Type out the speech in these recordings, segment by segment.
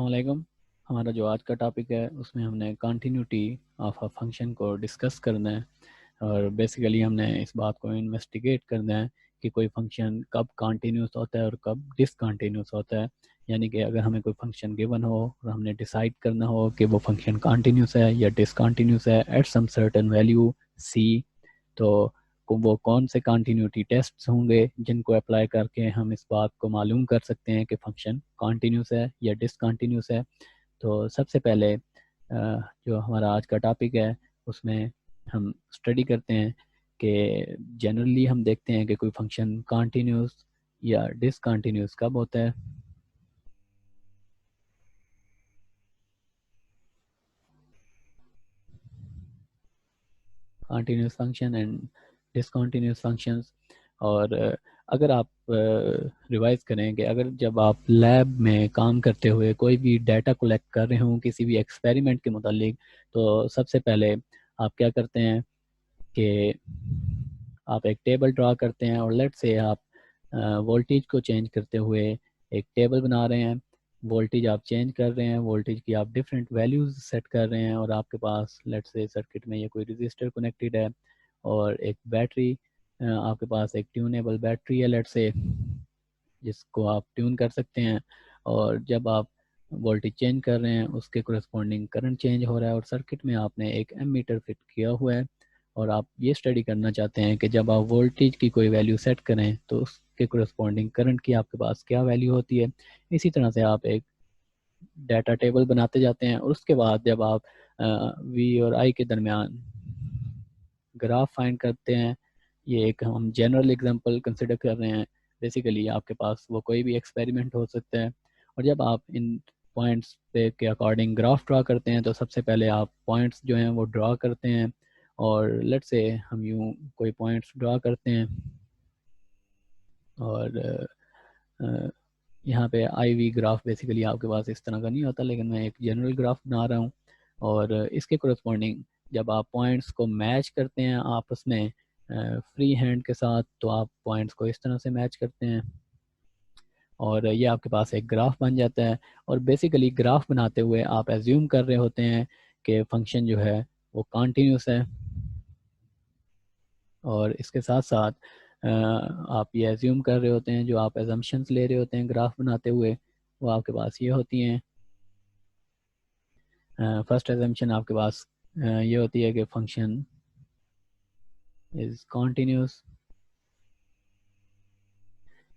अस्सलाम वालेकुम। हमारा जो आज का टॉपिक है उसमें हमने कंटिन्यूटी ऑफ अ फंक्शन को डिस्कस करना है और बेसिकली हमने इस बात को इन्वेस्टिगेट करना है कि कोई फंक्शन कब कंटिन्यूस होता है और कब डिसकंटिन्यूस होता है। यानी कि अगर हमें कोई फंक्शन गिवन हो और हमने डिसाइड करना हो कि वो फंक्शन कंटिन्यूस है या डिसकंटिन्यूस है at some certain value C, तो वो कौन से कंटिन्यूटी टेस्ट्स होंगे जिनको अप्लाई करके हम इस बात को मालूम कर सकते हैं कि फंक्शन कंटिन्यूस है या डिसकंटिन्यूस है। तो सबसे पहले जो हमारा आज का टॉपिक है उसमें हम स्टडी करते हैं कि जनरली हम देखते हैं कि कोई फंक्शन कंटिन्यूस या डिसकंटिन्यूस कब होता है। Continuous function and discontinuous functions. और अगर आप रिवाइज करें कि अगर जब आप लैब में काम करते हुए कोई भी डाटा कलेक्ट कर रहे हों किसी भी एक्सपेरिमेंट के मुतालिक, तो सबसे पहले आप क्या करते हैं कि आप एक टेबल ड्रा करते हैं और लेट से आप वोल्टेज को चेंज करते हुए एक टेबल बना रहे हैं। वोल्टेज आप चेंज कर रहे हैं, वोल्टेज की आप डिफरेंट वैल्यूज सेट कर रहे हैं और आपके पास लेट से सर्किट में ये कोई रजिस्टर कनेक्टेड है और एक बैटरी, आपके पास एक ट्यूनेबल बैटरी है लेट से जिसको आप ट्यून कर सकते हैं। और जब आप वोल्टेज चेंज कर रहे हैं उसके कोरस्पॉन्डिंग करंट चेंज हो रहा है और सर्किट में आपने एक एमीटर फिट किया हुआ है और आप ये स्टडी करना चाहते हैं कि जब आप वोल्टेज की कोई वैल्यू सेट करें तो उसके कोरस्पॉन्डिंग करंट की आपके पास क्या वैल्यू होती है। इसी तरह से आप एक डाटा टेबल बनाते जाते हैं और उसके बाद जब आप वी और आई के दरमियान ग्राफ फाइंड करते हैं, ये एक हम जनरल एग्जांपल कंसिडर कर रहे हैं। बेसिकली आपके पास वो कोई भी एक्सपेरिमेंट हो सकता है और जब आप इन पॉइंट्स पे के अकॉर्डिंग ग्राफ ड्रा करते हैं तो सबसे पहले आप पॉइंट्स जो हैं वो ड्रा करते हैं और लेट्स से हम यूँ कोई पॉइंट्स ड्रा करते हैं और यहाँ पे आई वी ग्राफ बेसिकली आपके पास इस तरह का नहीं होता लेकिन मैं एक जनरल ग्राफ बना रहा हूँ और इसके कोरस्पॉन्डिंग जब आप पॉइंट्स को मैच करते हैं आपस में फ्री हैंड के साथ, तो आप पॉइंट्स को इस तरह से मैच करते हैं और ये आपके पास एक ग्राफ बन जाता है। और बेसिकली ग्राफ बनाते हुए आप एज्यूम कर रहे होते हैं कि फंक्शन जो है वो कंटिन्यूस है और इसके साथ साथ आप ये एज्यूम कर रहे होते हैं, जो आप एजम्पशंस ले रहे होते हैं ग्राफ बनाते हुए वो आपके पास ये होती हैं। फर्स्ट एजम्पशन आपके पास ये होती है कि फंक्शन इज कॉन्टीन्यूस।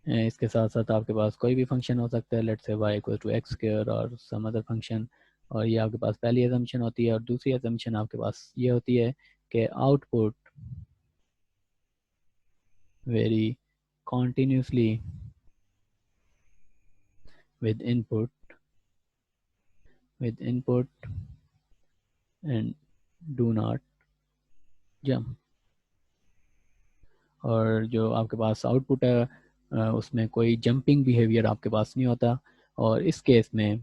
इसके साथ साथ आपके पास कोई भी फंक्शन हो सकता है, let's say y equal to x square और सम अदर फंक्शन। और ये आपके पास पहली एजम्पशन होती है और दूसरी एजम्पशन आपके पास ये होती है कि output very continuously with input and do not jump। और जो आपके पास आउटपुट है उसमें कोई जंपिंग बिहेवियर आपके पास नहीं होता। और इस केस में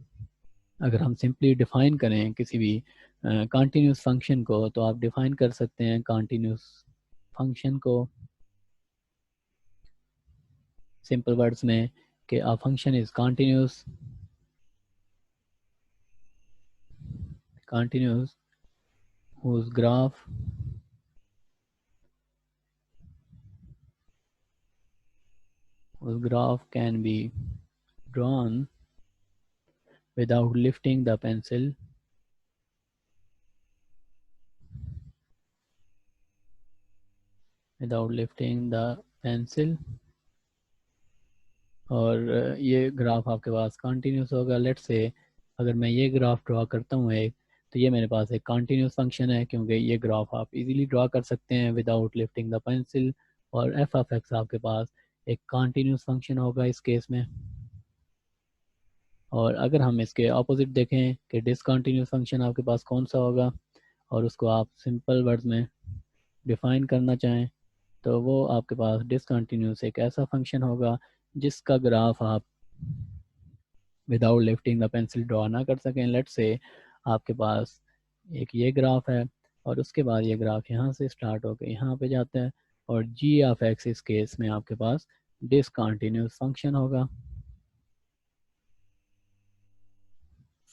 अगर हम सिंपली डिफाइन करें किसी भी कंटिन्यूस फंक्शन को, तो आप डिफाइन कर सकते हैं कंटिन्यूस फंक्शन को सिंपल वर्ड्स में कि a function is continuous whose graph can be drawn without lifting the pencil और ये ग्राफ आपके पास कंटिन्यूस होगा। लेट्स से अगर मैं ये ग्राफ ड्रा करता हूँ एक, तो ये मेरे पास एक कंटिन्यूस फंक्शन है क्योंकि ये ग्राफ आप इजीली ड्रा कर सकते हैं विदाउट लिफ्टिंग द पेंसिल। और एफ ऑफ एक्स आपके पास एक कंटिन्यूस फंक्शन होगा इस केस में। और अगर हम इसके ऑपोजिट देखें कि डिसकंटिन्यूस फंक्शन आपके पास कौन सा होगा और उसको आप सिंपल वर्ड्स में डिफाइन करना चाहें, तो वो आपके पास डिसकंटिन्यूस एक ऐसा फंक्शन होगा जिसका ग्राफ आप without lifting the pencil draw ना कर सकें। लेट से आपके पास एक ये ग्राफ है और उसके बाद ये ग्राफ यहाँ से स्टार्ट होकर यहाँ पे जाता है और जी ऑफ एक्स इस केस में आपके पास डिसकंटिन्यूस फंक्शन होगा।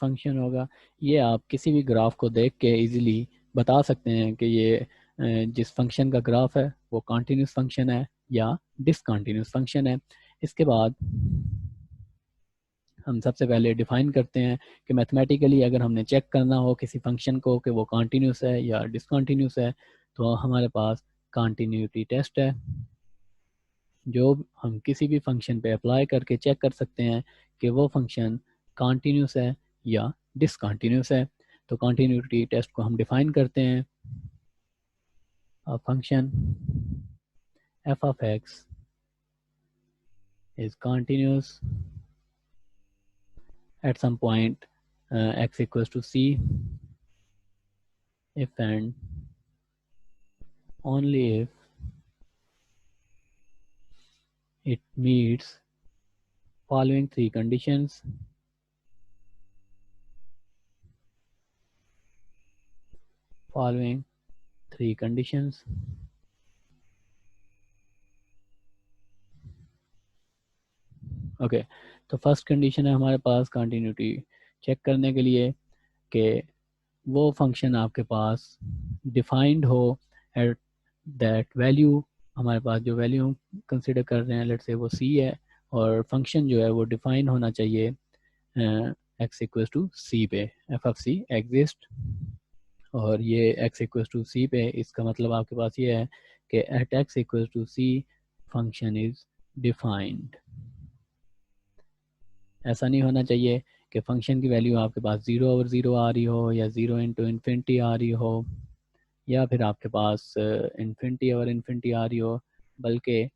फंक्शन होगा। ये आप किसी भी ग्राफ को देख के इजीली बता सकते हैं कि ये जिस फंक्शन का ग्राफ है वो कॉन्टीन्यूस फंक्शन है या डिसकंटिन्यूस फंक्शन है। इसके बाद हम सबसे पहले डिफाइन करते हैं कि मैथमेटिकली अगर हमने चेक करना हो किसी फंक्शन को कि वो कॉन्टीन्यूस है या डिसकंटिन्यूस है, तो हमारे पास कॉन्टीन्यूटी टेस्ट है जो हम किसी भी फंक्शन पे अप्लाई करके चेक कर सकते हैं कि वो फंक्शन कॉन्टीन्यूस है या डिसकंटिन्यूस है। तो कॉन्टीन्यूटी टेस्ट को हम डिफाइन करते हैं, a function f of x is continuous at some point x equals to c if and only if it meets following three conditions. Following three conditions. Okay, तो first condition है हमारे पास continuity check करने के लिए कि वो function आपके पास defined हो एट दैट वैल्यू। हमारे पास जो वैल्यू कंसिडर कर रहे हैं लेट्स से वो सी है और फंक्शन जो है वो डिफाइन होना चाहिए एक्स इक्वल्स टू सी पे, एफ ऑफ सी एग्जिस्ट। और ये एक्स इक्वल्स टू सी पे, इसका मतलब आपके पास ये है कि at x equals to c function is defined. ऐसा नहीं होना चाहिए कि फंक्शन की वैल्यू आपके पास 0 ओवर 0 आ रही हो या 0 इंटू इन्फिनिटी आ रही हो या फिर आपके पास इन्फिनिटी ओवर इन्फिनिटी आ रही हो, बल्कि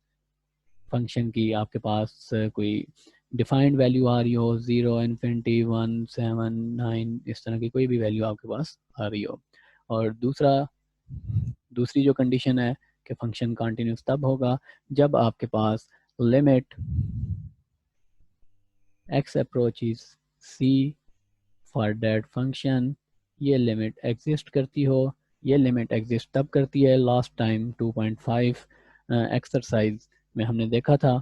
फंक्शन की आपके पास कोई डिफाइंड वैल्यू आ रही हो, 0 इन्फिनिटी 1 7 9 इस तरह की कोई भी वैल्यू आपके पास आ रही हो। और दूसरी जो कंडीशन है कि फंक्शन कंटिन्यूस तब होगा जब आपके पास limit x approaches c for that function, ये लिमिट एग्जिस्ट करती हो। ये लिमिट एग्जिस्ट तब करती है, लास्ट टाइम 2.5 एक्सरसाइज में हमने देखा था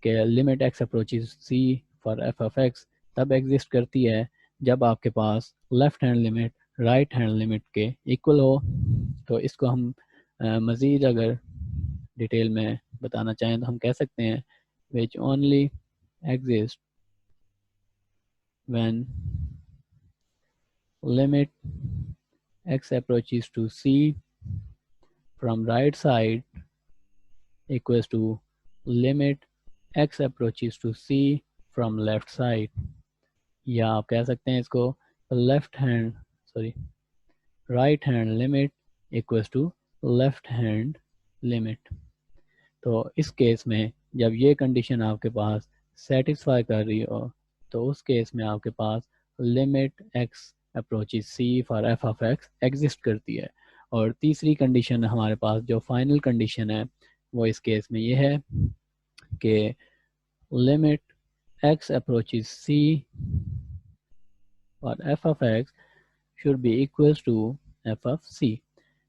कि limit x approaches c for f of x तब एग्जिस्ट करती है जब आपके पास left hand limit right hand limit के इक्वल हो। तो इसको हम मज़ीद अगर डिटेल में बताना चाहें तो हम कह सकते हैं which only exist when limit x approaches to c from right side equals to limit x approaches to c from left side, या आप कह सकते हैं इसको right hand limit equals to left hand limit। तो इस केस में जब ये कंडीशन आपके पास सेटिस्फाई कर रही हो तो उस केस में आपके पास limit x approaches c for f of x exist करती है। और तीसरी कंडीशन हमारे पास जो फाइनल कंडीशन है वो इस केस में ये है कि limit x approaches c for f of x should be equals to f of c।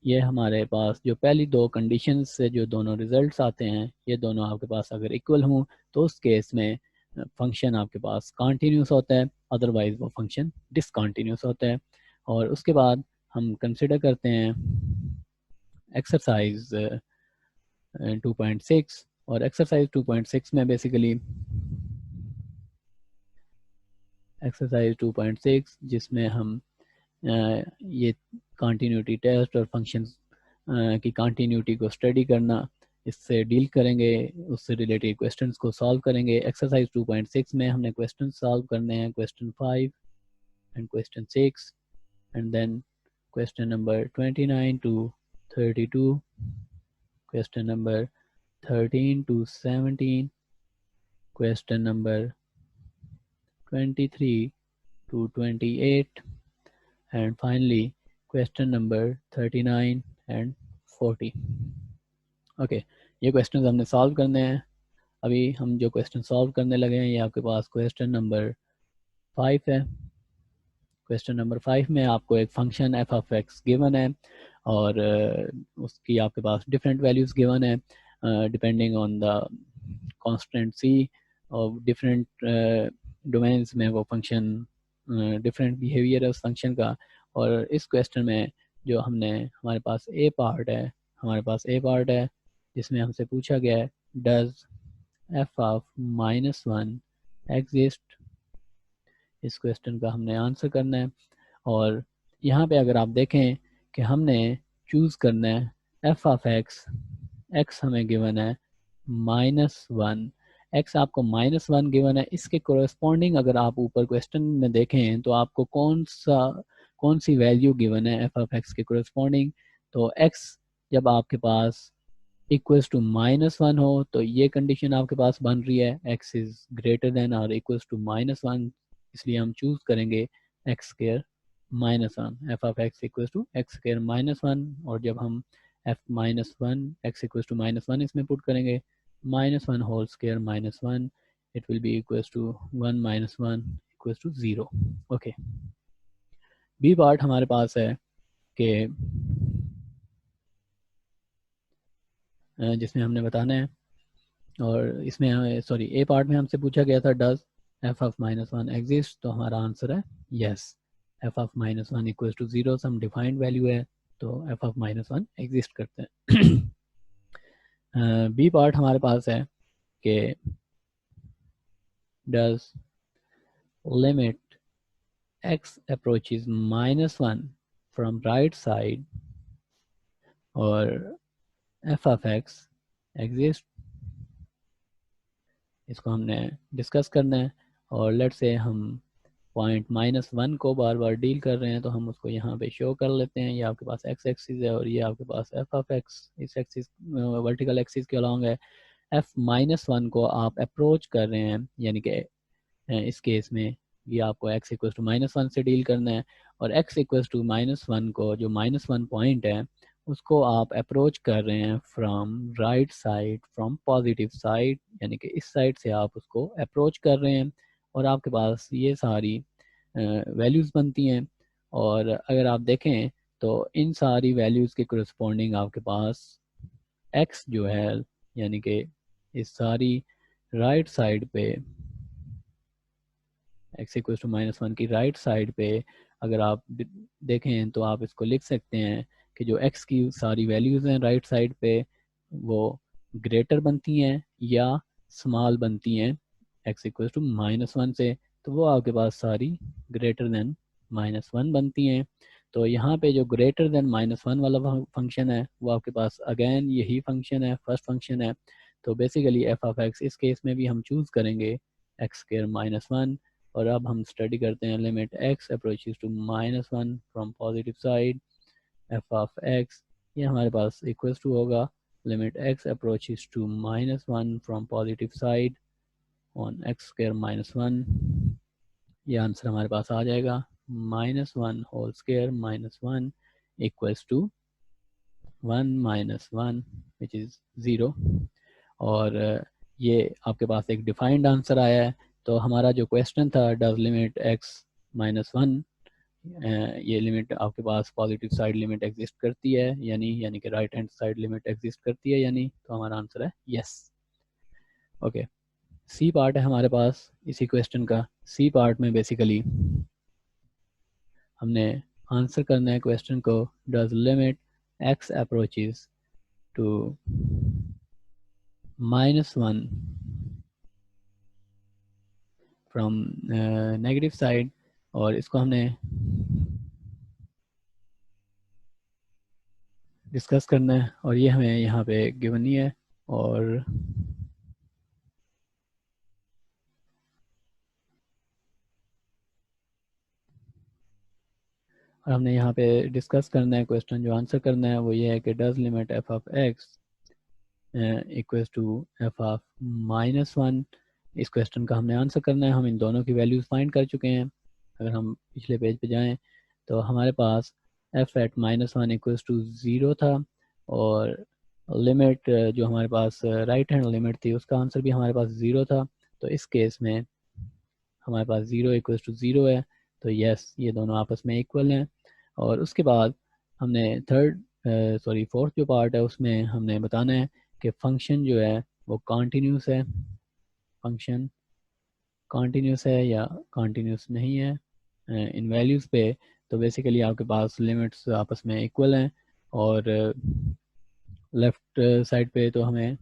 ये हमारे पास जो पहली दो कंडीशंस से जो दोनों रिजल्ट्स आते हैं ये दोनों आपके पास अगर इक्वल हों तो उस केस में फंक्शन आपके पास कॉन्टीन्यूस होता है, अदरवाइज वो फंक्शन डिसकॉन्टीन्यूस होता है। और उसके बाद हम कंसिडर करते हैं एक्सरसाइज 2.6 और एक्सरसाइज 2.6 में बेसिकली एक्सरसाइज 2.6 जिसमें हम ये कंटिन्यूटी टेस्ट और फंक्शंस की कंटिन्यूटी को स्टडी करना इससे डील करेंगे, उससे रिलेटेड क्वेश्चंस को सॉल्व करेंगे। एक्सरसाइज 2.6 में हमने क्वेश्चन सॉल्व करने हैं, question 5 and question 6 and then question number 29 to 32, question number 13 to 17, question number 23 to 28 and finally question number 39 and 40। Okay, ये क्वेश्चन हमने सॉल्व करने हैं। अभी हम जो क्वेश्चन सॉल्व करने लगे हैं ये आपके पास क्वेश्चन नंबर 5 है। क्वेश्चन नंबर 5 में आपको एक function F of x given है और उसकी आपके पास डिफरेंट वैल्यूज़ गिवन है डिपेंडिंग ऑन द कांस्टेंट सी और डिफरेंट डोमेन्स में वो फंक्शन डिफरेंट बिहेवियर है उस फंक्शन का। और इस क्वेश्चन में जो हमने हमारे पास ए पार्ट है जिसमें हमसे पूछा गया है डज एफ ऑफ -1 एग्जिस्ट। इस क्वेश्चन का हमने आंसर करना है। और यहाँ पे अगर आप देखें कि हमने चूज़ करना है एफ ऑफ एक्स हमें गिवन है -1, एक्स आपको -1 गिवन है। इसके कोरेस्पॉन्डिंग अगर आप ऊपर क्वेश्चन में देखें तो आपको कौन सी वैल्यू गिवन है एफ ऑफ एक्स के कोरेस्पॉन्डिंग। तो एक्स जब आपके पास इक्वल्स टू -1 हो तो ये कंडीशन आपके पास बन रही है एक्स इज ग्रेटर देन और इक्वल्स टू -1, इसलिए हम चूज करेंगे x square -1, f of x equals to x square -1। और जब हम एफ -1 एक्स इक्वल्स टू -1 इसमें पुट करेंगे -1 whole square -1 it will be equals to 1 -1 equals to 0। Okay, B part हमारे पास है कि जिसमें हमने बताना है, और इसमें सॉरी ए पार्ट में हमसे पूछा गया था डज एफ ऑफ -1 एग्जिस्ट, तो हमारा आंसर है yes, f of -1 equals to 0 some defined value है तो एफ ऑफ -1 एग्जिस्ट करते हैं। बी पार्ट हमारे पास है कि does limit x approaches -1 from right side और f of x exist। इसको हमने डिस्कस करना है। और लेट से हम पॉइंट -1 को बार बार डील कर रहे हैं तो हम उसको यहाँ पे शो कर लेते हैं। ये आपके पास x एक्सिस है और ये आपके पास f ऑफ x इस एक्सिस वर्टिकल एक्सिस के अलॉन्ग है। f -1 को आप अप्रोच कर रहे हैं, यानी कि इस केस में ये आपको x इक्वल्स टू -1 से डील करना है। और x इक्वल्स टू -1 को जो -1 पॉइंट है उसको आप अप्रोच कर रहे हैं from right side, from positive side, यानी कि इस साइड से आप उसको अप्रोच कर रहे हैं। और आपके पास ये सारी वैल्यूज़ बनती हैं। और अगर आप देखें तो इन सारी वैल्यूज़ के करस्पॉन्डिंग आपके पास x जो है, यानी कि इस सारी राइट साइड पे x इक्वल टू -1 की राइट साइड पे अगर आप देखें तो आप इसको लिख सकते हैं कि जो x की सारी वैल्यूज़ हैं राइट साइड पे वो ग्रेटर बनती हैं या स्मॉल बनती हैं x इक्वल टू -1 से, तो वो आपके पास सारी ग्रेटर देन -1 बनती हैं। तो यहाँ पे जो ग्रेटर देन -1 वाला फंक्शन है वो आपके पास अगेन यही फंक्शन है, फर्स्ट फंक्शन है। तो बेसिकली एफ ऑफ एक्स इस केस में भी हम चूज़ करेंगे एक्स स्क्वायर -1। और अब हम स्टडी करते हैं limit x approaches to -1 from positive side f of x, ये हमारे पास इक्वल्स टू होगा limit x approaches to -1 from positive side on x square -1। ये आंसर हमारे पास आ जाएगा -1 whole square -1 equals to 1 -1 which is 0। और ये आपके पास एक डिफाइंड आंसर आया है। तो हमारा जो क्वेश्चन था डज लिमिट x -1, ये लिमिट आपके पास पॉजिटिव साइड लिमिट एग्जिस्ट करती है यानी कि right hand side limit exist करती है यानी, तो हमारा आंसर है यस। ओके, सी पार्ट है हमारे पास इसी क्वेश्चन का। सी पार्ट में बेसिकली हमने आंसर करना है क्वेश्चन को does limit x approaches to -1 from negative side, और इसको हमने डिस्कस करना है और ये हमें यहाँ पे गिवन ही है। और हमने यहाँ पे डिस्कस करना है क्वेश्चन, जो आंसर करना है वो ये है कि does limit f of x equals to f of -1। इस क्वेश्चन का हमने आंसर करना है। हम इन दोनों की वैल्यूज फाइंड कर चुके हैं। अगर हम पिछले पेज पे जाएं तो हमारे पास एफ एट -1 इक्वल्स टू 0 था, और लिमिट जो हमारे पास राइट हैंड लिमिट थी उसका आंसर भी हमारे पास 0 था। तो इस केस में हमारे पास 0 इक्वल्स टू 0 है, तो यस ये दोनों आपस में इक्वल हैं। और उसके बाद हमने फोर्थ जो पार्ट है उसमें हमने बताना है कि फंक्शन जो है वो कॉन्टीन्यूस है, फंक्शन कॉन्टीन्यूस है या कॉन्टीन्यूस नहीं है। इन वैल्यूज़ पे, तो बेसिकली आपके पास लिमिट्स आपस में इक्वल हैं, और लेफ़्ट साइड पे तो हमें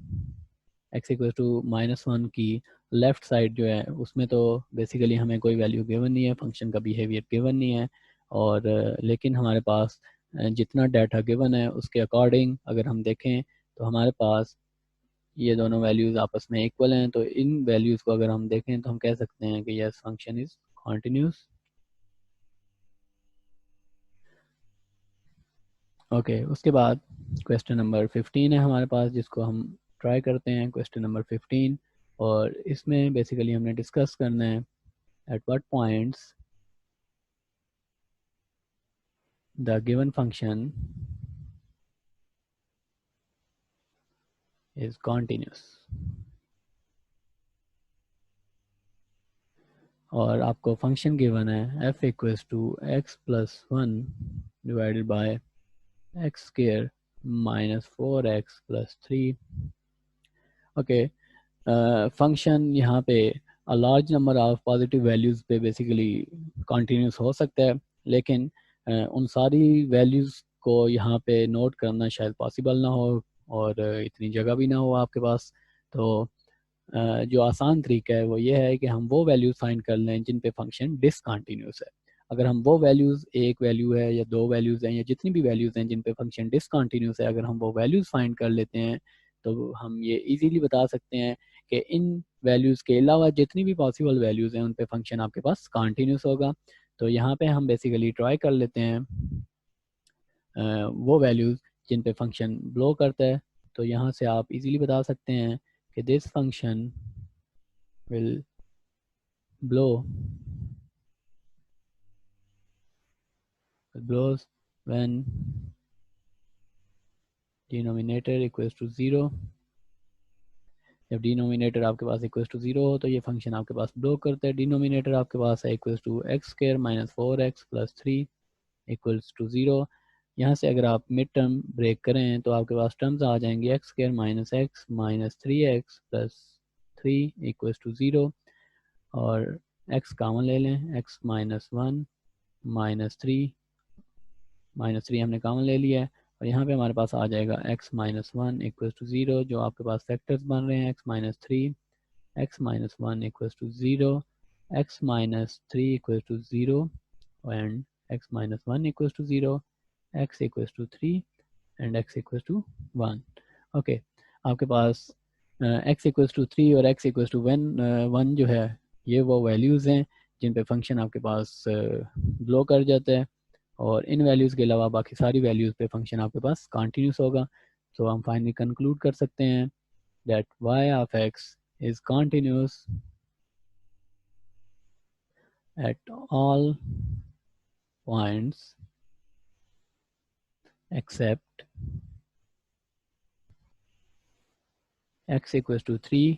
x इक्वल टू -1 की लेफ़्ट साइड जो है उसमें तो बेसिकली हमें कोई वैल्यू गिवन नहीं है, फंक्शन का बिहेवियर गिवन नहीं है, और लेकिन हमारे पास जितना डाटा गिवन है उसके अकॉर्डिंग अगर हम देखें तो हमारे पास ये दोनों वैल्यूज़ आपस में इक्वल हैं। तो इन वैल्यूज़ को अगर हम देखें तो हम कह सकते हैं कि yes function is continuous. Okay, उसके बाद क्वेश्चन नंबर 15 है हमारे पास, जिसको हम ट्राई करते हैं। क्वेश्चन नंबर 15, और इसमें बेसिकली हमने डिस्कस करना है at what points the given function is continuous. और आपको फंक्शन गिवन है f equals to x plus 1 divided by x square minus 4x plus 3। Okay, function यहाँ पे a large number of positive values पे basically continuous हो सकता है, लेकिन उन सारी वैल्यूज़ को यहाँ पे नोट करना शायद पॉसिबल ना हो, और इतनी जगह भी ना हो आपके पास। तो जो आसान तरीका है वो ये है कि हम वो वैल्यूज़ फाइंड कर लें जिन पे फंक्शन डिसकंटिन्यूस है। अगर हम वो वैल्यूज़, एक वैल्यू है या दो वैल्यूज़ हैं या जितनी भी वैल्यूज़ हैं जिन पे फंक्शन डिसकंटिन्यूस है, अगर हम वो वैल्यूज़ फाइंड कर लेते हैं तो हम ये इजीली बता सकते हैं कि इन वैल्यूज़ के अलावा जितनी भी पॉसिबल वैल्यूज़ हैं उन पे फंक्शन आपके पास कंटिन्यूस होगा। तो यहाँ पे हम बेसिकली ट्राई कर लेते हैं वो वैल्यूज़ जिन पे फंक्शन ब्लो करता है। तो यहाँ से आप इजीली बता सकते हैं कि this function will blow blows when denominator equals to 0। जब डिनोमिनेटर आपके पास इक्वल्स टू 0 हो तो ये फंक्शन आपके पास ब्लो करता है। डिनोमिनेटर आपके पास है equals to x square minus 4x plus 3 equals to 0। यहाँ से अगर आप मिड टर्म ब्रेक करें तो आपके पास टर्म्स आ जाएंगे x square minus x minus 3x plus 3 equals to 0, और x कॉमन ले लें, x माइनस 1 माइनस थ्री हमने कॉमन ले लिया है, और यहाँ पे हमारे पास आ जाएगा x माइनस 1 इक्वल्स टू 0। जो आपके पास फैक्टर्स बन रहे हैं x minus 3, x minus 1 equals to 0, x minus 3 equals to 0 and x minus 1 equals to 0, x equals to 3 and x equals to 1। Okay, आपके पास x इक्वल्स टू 3 और x equals to 1 जो है ये वो वैल्यूज़ हैं जिन पे फंक्शन आपके पास ब्लो कर जाता है, और इन वैल्यूज़ के अलावा बाकी सारी वैल्यूज़ पे फंक्शन आपके पास कंटिन्यूस होगा। तो हम फाइनली कंक्लूड कर सकते हैं that y of x is continuous at all points except x equals to 3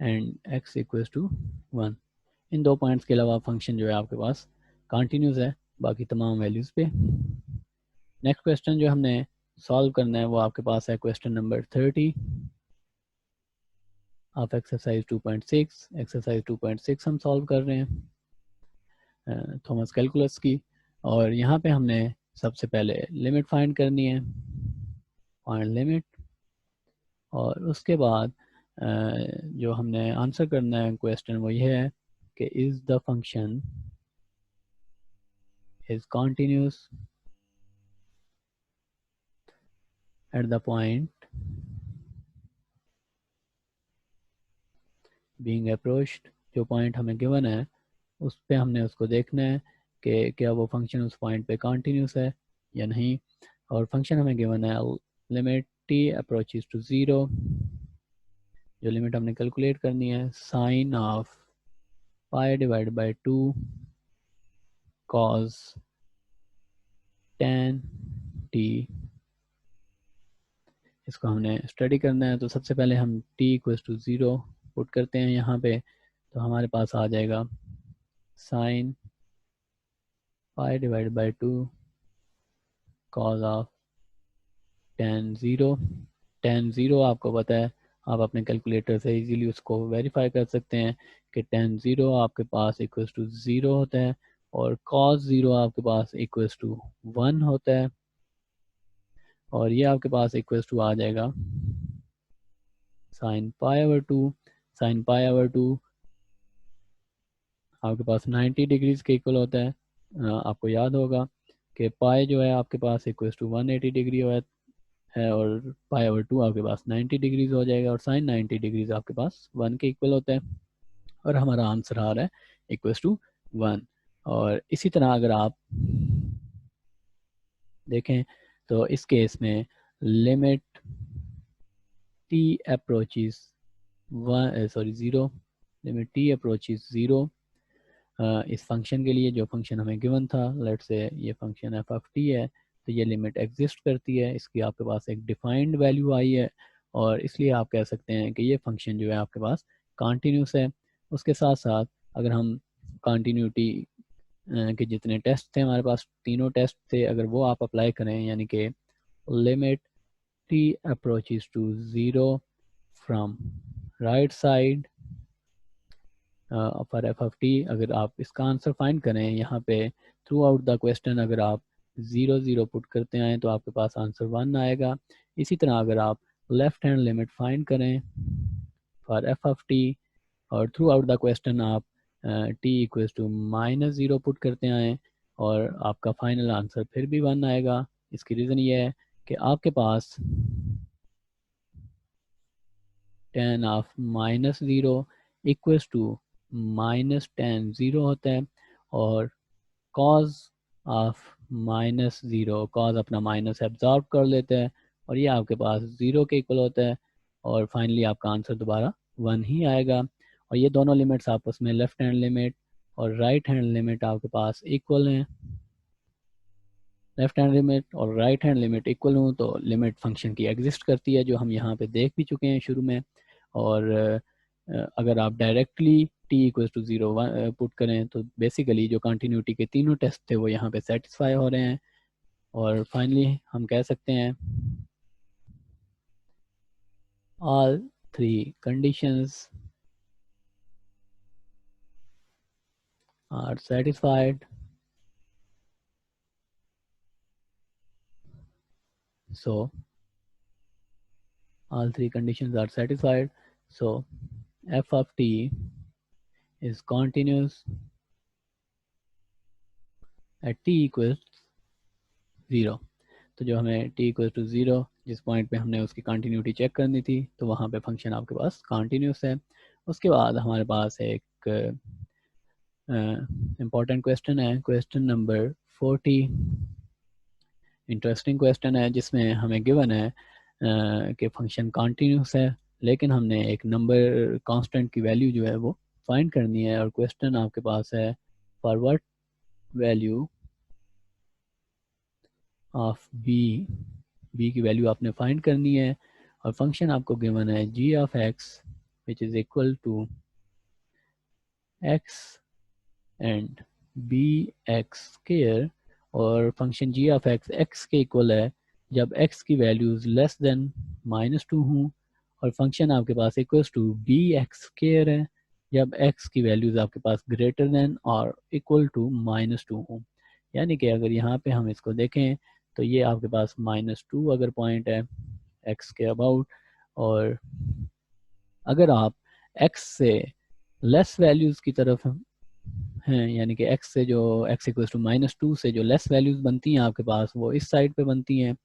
and x equals to 1। इन दो पॉइंट्स के अलावा फंक्शन जो है आपके पास कंटिन्यूस है बाकी तमाम वैल्यूज़ पे। नेक्स्ट क्वेश्चन जो हमने सॉल्व करना है वो आपके पास है question number 30 of exercise 2.6। Exercise 2.6 हम सॉल्व कर रहे हैं थॉमस कैलकुलस की, और यहाँ पे हमने सबसे पहले लिमिट फाइंड करनी है, फाइंड लिमिट, और उसके बाद जो हमने आंसर करना है क्वेश्चन वो ये है कि is the function is continuous at the point being approached. जो पॉइंट हमें गिवन है उस पे हमने उसको देखना है कि क्या वो फंक्शन उस पॉइंट पे कॉन्टीन्यूस है या नहीं। और फंक्शन हमें गिवन है लिमिट t अप्रोचेस टू 0। जो लिमिट हमने कैलकुलेट करनी है sine of pi divide by 2 cos tan t, इसको हमने स्टडी करना है। तो सबसे पहले हम t इक्वल्स टू 0 पुट करते हैं यहाँ पे, तो हमारे पास आ जाएगा sine pi divide by 2 cos of tan 0 आपको पता है, आप अपने कैलकुलेटर से इजीली उसको वेरीफाई कर सकते हैं कि tan 0 आपके पास इक्वल्स टू 0 होता है, और cos 0 आपके पास इक्वल्स टू 1 होता है, और ये आपके पास इक्वल्स टू आ जाएगा sin pi over 2। sin pi over 2 आपके पास 90 डिग्रीज के इक्वल होता है। आपको याद होगा कि पाई जो है आपके पास इक्वल्स टू 180 डिग्री है, और पाई ओवर 2 आपके पास 90 डिग्रीज हो जाएगा, और साइन 90 डिग्रीज आपके पास 1 के इक्वल होता है, और हमारा आंसर आ रहा है इक्वल्स टू 1। और इसी तरह अगर आप देखें तो इस केस में limit t approaches 0, limit t approaches 0 इस फंक्शन के लिए, जो फंक्शन हमें गिवन था, लेट्स से ये फंक्शन एफ ऑफ टी है, तो ये लिमिट एग्जिस्ट करती है, इसकी आपके पास एक डिफाइंड वैल्यू आई है, और इसलिए आप कह सकते हैं कि ये फंक्शन जो है आपके पास कॉन्टीन्यूस है। उसके साथ साथ अगर हम कॉन्टीन्यूटी के जितने टेस्ट थे हमारे पास, तीनों टेस्ट थे, अगर वो आप अप्लाई करें, यानी कि limit t approaches to 0 from right side for f of t, अगर आप इसका आंसर फाइंड करें यहाँ पे थ्रू आउट द क्वेश्चन, अगर आप 0 0 पुट करते आए तो आपके पास आंसर 1 आएगा। इसी तरह अगर आप लेफ्ट हैंड लिमिट फाइंड करें फॉर एफ ऑफ टी, और थ्रू आउट द क्वेश्चन आप टी इक्वल्स टू -0 पुट करते आए, और आपका फाइनल आंसर फिर भी 1 आएगा। इसकी रीज़न ये है कि आपके पास tan of -0 equals to -tan 0 होता है, और cos ऑफ -0, cos अपना माइनस एब्जॉर्ब कर लेते हैं, और ये आपके पास 0 के इक्वल होता है, और फाइनली आपका आंसर दोबारा 1 ही आएगा। और ये दोनों लिमिट्स आपस में, लेफ्ट हैंड लिमिट और राइट हैंड लिमिट आपके पास इक्वल हैं। लेफ्ट हैंड लिमिट और राइट हैंड लिमिट इक्वल हूँ तो लिमिट फंक्शन की एग्जिस्ट करती है, जो हम यहाँ पे देख भी चुके हैं शुरू में। और अगर आप directly t equals to 0 put करें तो बेसिकली जो कंटिन्यूटी के तीनों टेस्ट थे वो यहाँ पे सेटिस्फाई हो रहे हैं, और फाइनली हम कह सकते हैं all three conditions are satisfied. So all three conditions are satisfied. So f of t is continuous at t equals 0. तो जो हमें t इक्वल टू 0 जिस पॉइंट पे हमने उसकी कंटिन्यूटी चेक करनी थी, तो वहाँ पे फंक्शन आपके पास कंटिन्यूस है। उसके बाद हमारे पास एक इम्पॉर्टेंट क्वेश्चन है, क्वेश्चन नंबर 40। इंटरेस्टिंग क्वेश्चन है, जिसमें हमें गिवन है कि फंक्शन कंटिन्यूस है, लेकिन हमने एक नंबर कांस्टेंट की वैल्यू जो है वो फाइंड करनी है। और क्वेश्चन आपके पास है for what value of B की वैल्यू आपने फाइंड करनी है, और फंक्शन आपको गिवन है g of x which is equal to x and B X square, और function g of x x के इक्वल है जब x की वैल्यूज लेस देन -2 हूँ, और फंक्शन आपके पास equals to B X square है जब x की वैल्यूज आपके पास ग्रेटर देन और इक्वल टू -2 हूँ। यानी कि अगर यहाँ पे हम इसको देखें तो ये आपके पास -2 अगर पॉइंट है x के अबाउट, और अगर आप x से लेस वैल्यूज़ की तरफ हैं, यानी कि x से जो x इक्वल्स टू -2 से जो लेस वैल्यूज़ बनती हैं आपके पास वो इस साइड पे बनती हैं,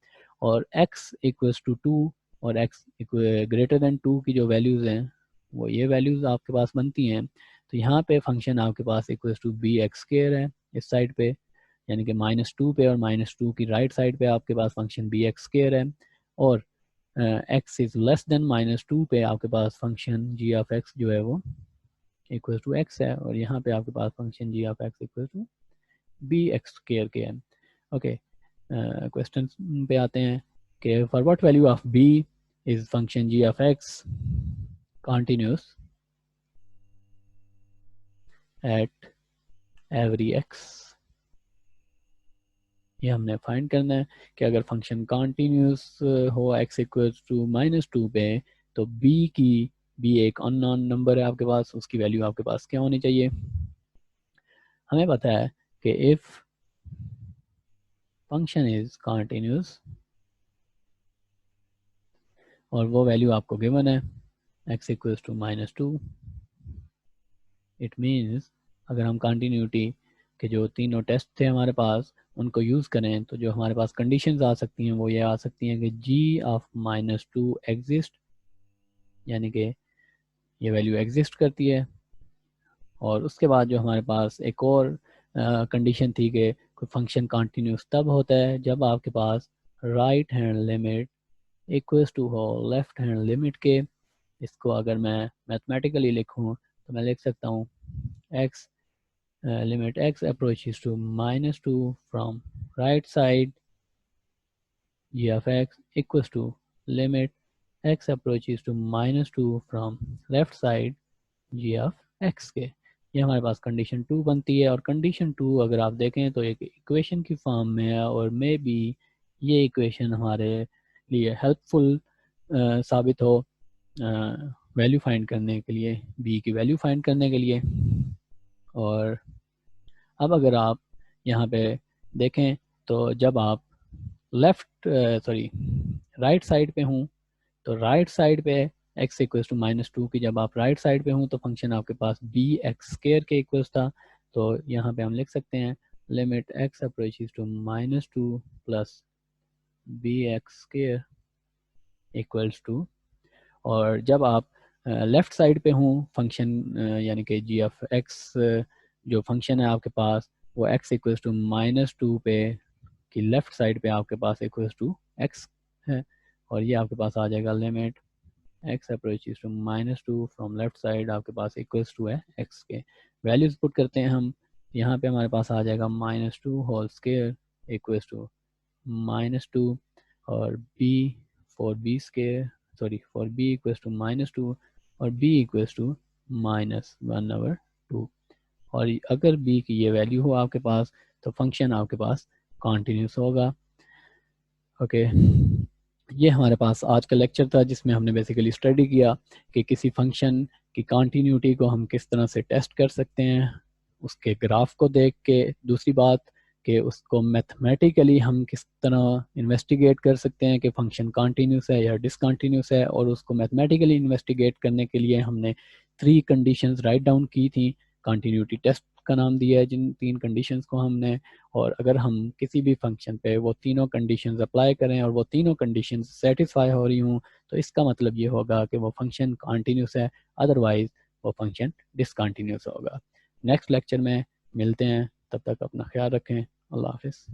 और x इक्वल्स टू 2 और x ग्रेटर देन 2 की जो वैल्यूज़ हैं वो ये वैल्यूज़ आपके पास बनती हैं। तो यहाँ पे फंक्शन आपके पास equals to B X square है इस साइड पे, यानी कि -2 पे और -2 की राइट साइड पे आपके पास फंक्शन बी एक्स स्क्वायर है, और x इज़ लेस देन -2 पे आपके पास फंक्शन g ऑफ x जो है वो इक्वल टू x है, और यहाँ पे आपके पास function g of x equal to B X square के है। ओके, क्वेश्चन पे आते हैं कि for what value of b is function g of x continuous at every x। ये हमने फाइंड करना है कि अगर फंक्शन कंटिन्यूस हो x इक्वल टू -2 पे, तो b एक अननोन नंबर है आपके पास, उसकी वैल्यू आपके पास क्या होनी चाहिए। हमें पता है कि इफ़ फंक्शन इज़ कंटिन्यूस और वो वैल्यू आपको गिवन है x equals to -2, it means अगर हम कंटिन्यूटी के जो तीनों टेस्ट थे हमारे पास उनको यूज़ करें तो जो हमारे पास कंडीशंस आ सकती हैं वो ये आ सकती हैं कि g ऑफ -2 एग्जिस्ट, यानी कि ये वैल्यू एग्जिस्ट करती है। और उसके बाद जो हमारे पास एक और कंडीशन थी कि कोई फंक्शन कंटिन्यूस तब होता है जब आपके पास right hand limit equals to हो लेफ्ट हैंड लिमिट के। इसको अगर मैं मैथमेटिकली लिखूं तो मैं लिख सकता हूँ x limit x approaches to -2 from right side g of x equals to limit x approaches to -2 from left side g of x के। ये हमारे पास कंडीशन 2 बनती है और कंडीशन 2 अगर आप देखें तो एक इक्वेशन की फॉर्म में है और मे बी ये इक्वेशन हमारे लिए हेल्पफुल साबित हो वैल्यू फाइंड करने के लिए, b की वैल्यू फाइंड करने के लिए। और अब अगर आप यहाँ पे देखें तो जब आप लेफ्ट राइट साइड पे हूँ तो राइट साइड पे x इक्वल्स टू -2 की जब आप राइट साइड पे हूँ तो फंक्शन आपके पास bx² के इक्वल्स था। तो यहाँ पे हम लिख सकते हैं limit x approaches to -2 plus bx² equals to, और जब आप लेफ़्ट साइड पे हूँ फंक्शन यानी कि जी ऑफ एक्स जो फंक्शन है आपके पास वो x इक्वल्स टू -2 पे कि लेफ़्ट साइड पे आपके पास इक्वल्स टू x है और ये आपके पास आ जाएगा limit x approaches to -2 from left side आपके पास इक्वल्स टू है x के। वैल्यूज पुट करते हैं हम, यहाँ पे हमारे पास आ जाएगा -2 होल स्क्वायर इक्वल्स टू -2 और b for b square for b equals to -2 और b इक्वल्स टू -1/2। और अगर b की ये वैल्यू हो आपके पास तो फंक्शन आपके पास कॉन्टीन्यूस होगा। ओके, ये हमारे पास आज का लेक्चर था जिसमें हमने बेसिकली स्टडी किया कि किसी फंक्शन की कॉन्टीन्यूटी को हम किस तरह से टेस्ट कर सकते हैं उसके ग्राफ को देख के। दूसरी बात कि उसको मैथमेटिकली हम किस तरह इन्वेस्टिगेट कर सकते हैं कि फंक्शन कॉन्टीन्यूस है या डिसकॉन्टीन्यूस है, और उसको मैथमेटिकली इन्वेस्टिगेट करने के लिए हमने 3 कंडीशंस राइट डाउन की थी, कॉन्टीन्यूटी टेस्ट का नाम दिया है जिन 3 कंडीशंस को हमने। और अगर हम किसी भी फंक्शन पे वो तीनों कंडीशंस अप्लाई करें और वो तीनों कंडीशंस सेटिस्फाई हो रही हूँ तो इसका मतलब ये होगा कि वो फंक्शन कॉन्टीन्यूस है, अदरवाइज वो फंक्शन डिसकॉन्टीन्यूस होगा। नेक्स्ट लेक्चर में मिलते हैं, तब तक अपना ख्याल रखें। अल्लाह हाफिज़।